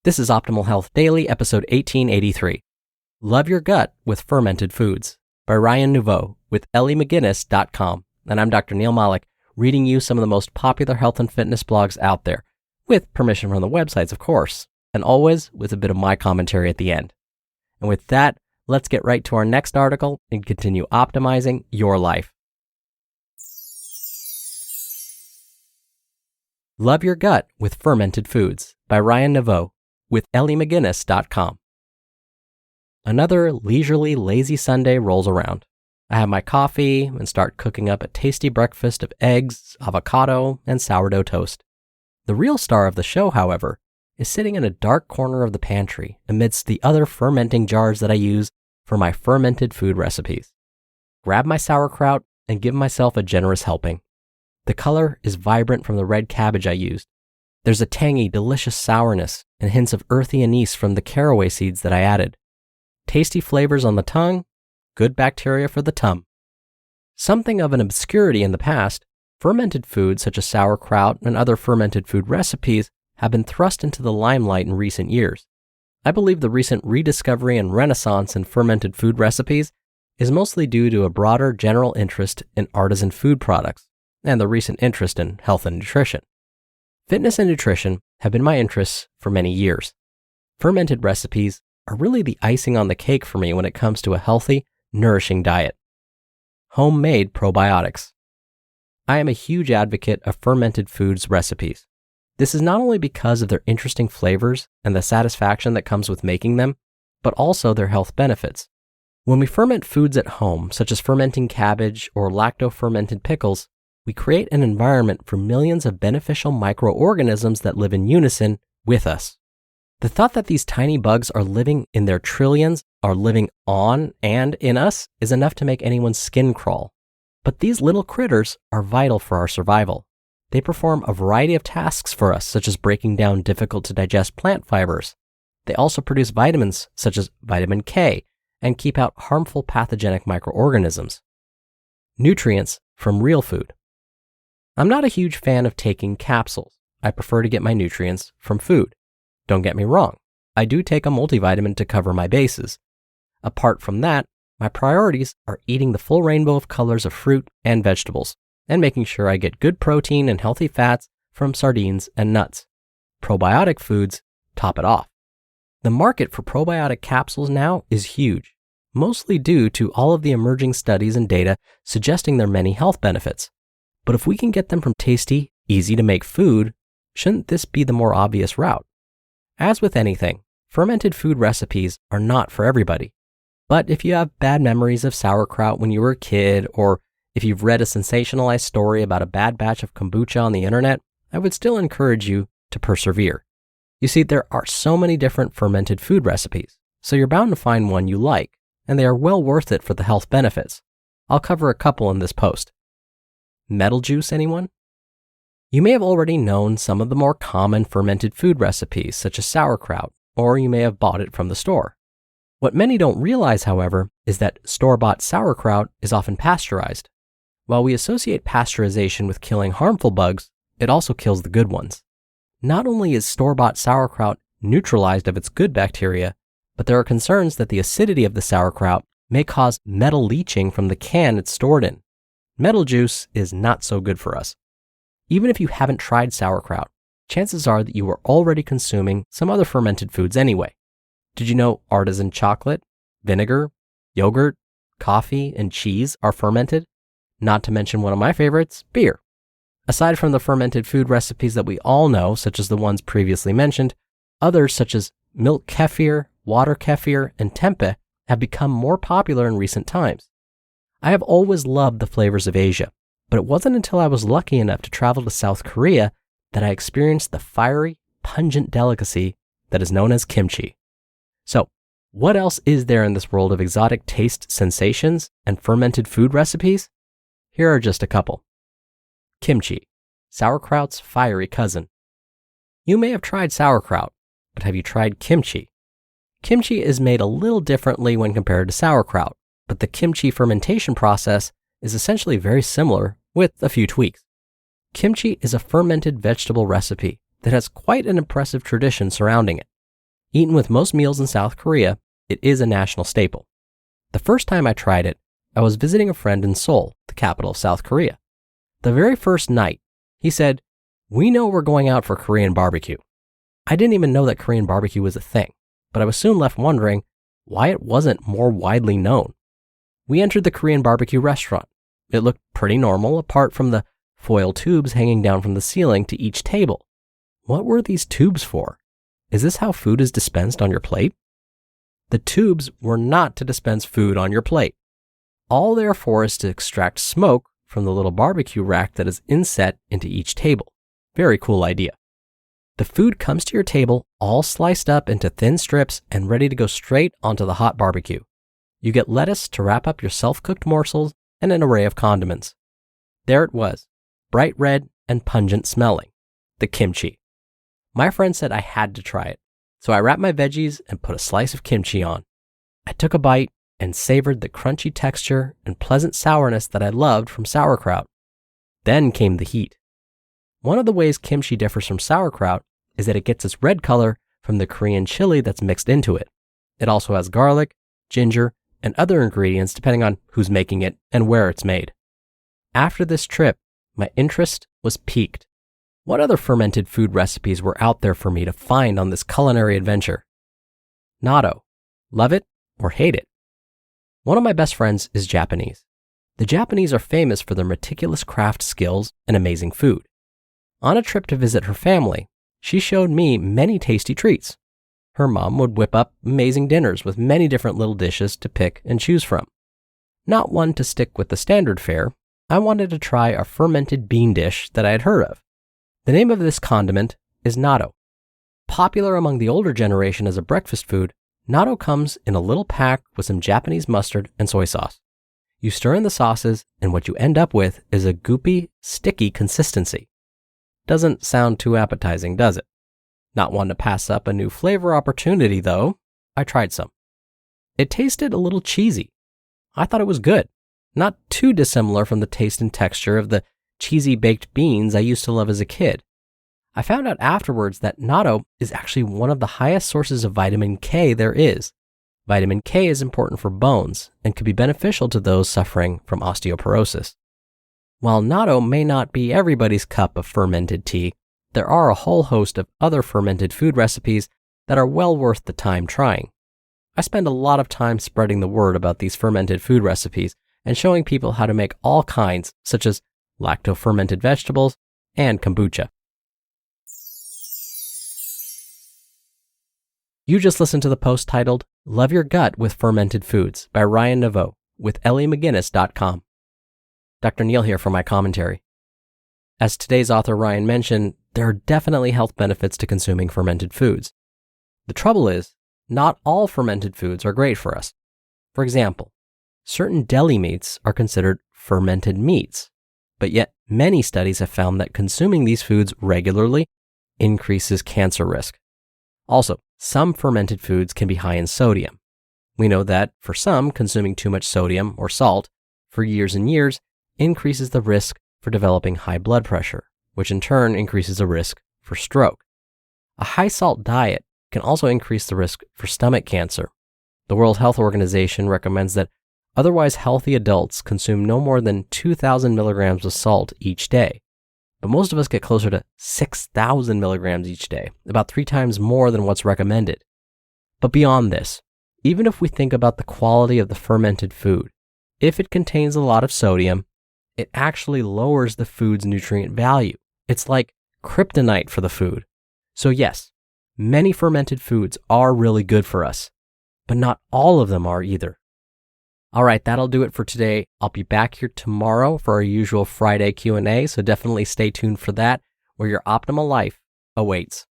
This is Optimal Health Daily, episode 1883. Love Your Gut with Fermented Foods by Ryan Neveu with EllyMcGuinness.com. And I'm Dr. Neil Malik, reading you some of the most popular health and fitness blogs out there, with permission from the websites, of course, and always with a bit of my commentary at the end. And with that, let's get right to our next article and continue optimizing your life. Love Your Gut with Fermented Foods by Ryan Neveu with EllyMcGuinness.com. Another leisurely, lazy Sunday rolls around. I have my coffee and start cooking up a tasty breakfast of eggs, avocado, and sourdough toast. The real star of the show, however, is sitting in a dark corner of the pantry amidst the other fermenting jars that I use for my fermented food recipes. Grab my sauerkraut and give myself a generous helping. The color is vibrant from the red cabbage I used. There's a tangy, delicious sourness and hints of earthy anise from the caraway seeds that I added. Tasty flavors on the tongue, good bacteria for the tum. Something of an obscurity in the past, fermented foods such as sauerkraut and other fermented food recipes have been thrust into the limelight in recent years. I believe the recent rediscovery and renaissance in fermented food recipes is mostly due to a broader general interest in artisan food products and the recent interest in health and nutrition. Fitness and nutrition have been my interests for many years. Fermented recipes are really the icing on the cake for me when it comes to a healthy, nourishing diet. Homemade probiotics. I am a huge advocate of fermented foods recipes. This is not only because of their interesting flavors and the satisfaction that comes with making them, but also their health benefits. When we ferment foods at home, such as fermenting cabbage or lacto-fermented pickles, we create an environment for millions of beneficial microorganisms that live in unison with us. The thought that these tiny bugs are living in their trillions, are living on and in us, is enough to make anyone's skin crawl. But these little critters are vital for our survival. They perform a variety of tasks for us, such as breaking down difficult to digest plant fibers. They also produce vitamins, such as vitamin K, and keep out harmful pathogenic microorganisms. Nutrients from real food. I'm not a huge fan of taking capsules. I prefer to get my nutrients from food. Don't get me wrong, I do take a multivitamin to cover my bases. Apart from that, my priorities are eating the full rainbow of colors of fruit and vegetables, and making sure I get good protein and healthy fats from sardines and nuts. Probiotic foods top it off. The market for probiotic capsules now is huge, mostly due to all of the emerging studies and data suggesting their many health benefits. But if we can get them from tasty, easy to make food, shouldn't this be the more obvious route? As with anything, fermented food recipes are not for everybody. But if you have bad memories of sauerkraut when you were a kid, or if you've read a sensationalized story about a bad batch of kombucha on the internet, I would still encourage you to persevere. You see, there are so many different fermented food recipes, so you're bound to find one you like, and they are well worth it for the health benefits. I'll cover a couple in this post. Metal juice, anyone? You may have already known some of the more common fermented food recipes, such as sauerkraut, or you may have bought it from the store. What many don't realize, however, is that store-bought sauerkraut is often pasteurized. While we associate pasteurization with killing harmful bugs, it also kills the good ones. Not only is store-bought sauerkraut neutralized of its good bacteria, but there are concerns that the acidity of the sauerkraut may cause metal leaching from the can it's stored in. Metal juice is not so good for us. Even if you haven't tried sauerkraut, chances are that you are already consuming some other fermented foods anyway. Did you know artisan chocolate, vinegar, yogurt, coffee, and cheese are fermented? Not to mention one of my favorites, beer. Aside from the fermented food recipes that we all know, such as the ones previously mentioned, others such as milk kefir, water kefir, and tempeh have become more popular in recent times. I have always loved the flavors of Asia, but it wasn't until I was lucky enough to travel to South Korea that I experienced the fiery, pungent delicacy that is known as kimchi. So, what else is there in this world of exotic taste sensations and fermented food recipes? Here are just a couple. Kimchi, sauerkraut's fiery cousin. You may have tried sauerkraut, but have you tried kimchi? Kimchi is made a little differently when compared to sauerkraut, but the kimchi fermentation process is essentially very similar with a few tweaks. Kimchi is a fermented vegetable recipe that has quite an impressive tradition surrounding it. Eaten with most meals in South Korea, it is a national staple. The first time I tried it, I was visiting a friend in Seoul, the capital of South Korea. The very first night, he said, "We know we're going out for Korean barbecue." I didn't even know that Korean barbecue was a thing, but I was soon left wondering why it wasn't more widely known. We entered the Korean barbecue restaurant. It looked pretty normal apart from the foil tubes hanging down from the ceiling to each table. What were these tubes for? Is this how food is dispensed on your plate? The tubes were not to dispense food on your plate. All they are for is to extract smoke from the little barbecue rack that is inset into each table. Very cool idea. The food comes to your table all sliced up into thin strips and ready to go straight onto the hot barbecue. You get lettuce to wrap up your self-cooked morsels and an array of condiments. There it was, bright red and pungent smelling, the kimchi. My friend said I had to try it, so I wrapped my veggies and put a slice of kimchi on. I took a bite and savored the crunchy texture and pleasant sourness that I loved from sauerkraut. Then came the heat. One of the ways kimchi differs from sauerkraut is that it gets its red color from the Korean chili that's mixed into it. It also has garlic, ginger, and other ingredients depending on who's making it and where it's made. After this trip, my interest was piqued. What other fermented food recipes were out there for me to find on this culinary adventure? Natto. Love it or hate it? One of my best friends is Japanese. The Japanese are famous for their meticulous craft skills and amazing food. On a trip to visit her family, she showed me many tasty treats. Her mom would whip up amazing dinners with many different little dishes to pick and choose from. Not one to stick with the standard fare, I wanted to try a fermented bean dish that I had heard of. The name of this condiment is natto. Popular among the older generation as a breakfast food, natto comes in a little pack with some Japanese mustard and soy sauce. You stir in the sauces, and what you end up with is a goopy, sticky consistency. Doesn't sound too appetizing, does it? Not one to pass up a new flavor opportunity, though. I tried some. It tasted a little cheesy. I thought it was good. Not too dissimilar from the taste and texture of the cheesy baked beans I used to love as a kid. I found out afterwards that natto is actually one of the highest sources of vitamin K there is. Vitamin K is important for bones and could be beneficial to those suffering from osteoporosis. While natto may not be everybody's cup of fermented tea, there are a whole host of other fermented food recipes that are well worth the time trying. I spend a lot of time spreading the word about these fermented food recipes and showing people how to make all kinds, such as lacto-fermented vegetables and kombucha. You just listened to the post titled, "Love Your Gut with Fermented Foods" by Ryan Neveu with EllyMcGuinness.com. Dr. Neil here for my commentary. As today's author Ryan mentioned, there are definitely health benefits to consuming fermented foods. The trouble is, not all fermented foods are great for us. For example, certain deli meats are considered fermented meats, but yet many studies have found that consuming these foods regularly increases cancer risk. Also, some fermented foods can be high in sodium. We know that, for some, consuming too much sodium or salt for years and years increases the risk for developing high blood pressure, which in turn increases the risk for stroke. A high-salt diet can also increase the risk for stomach cancer. The World Health Organization recommends that otherwise healthy adults consume no more than 2,000 milligrams of salt each day. But most of us get closer to 6,000 milligrams each day, about 3 times more than what's recommended. But beyond this, even if we think about the quality of the fermented food, if it contains a lot of sodium, it actually lowers the food's nutrient value. It's like kryptonite for the food. So yes, many fermented foods are really good for us, but not all of them are either. All right, that'll do it for today. I'll be back here tomorrow for our usual Friday Q&A, so definitely stay tuned for that, where your optimal life awaits.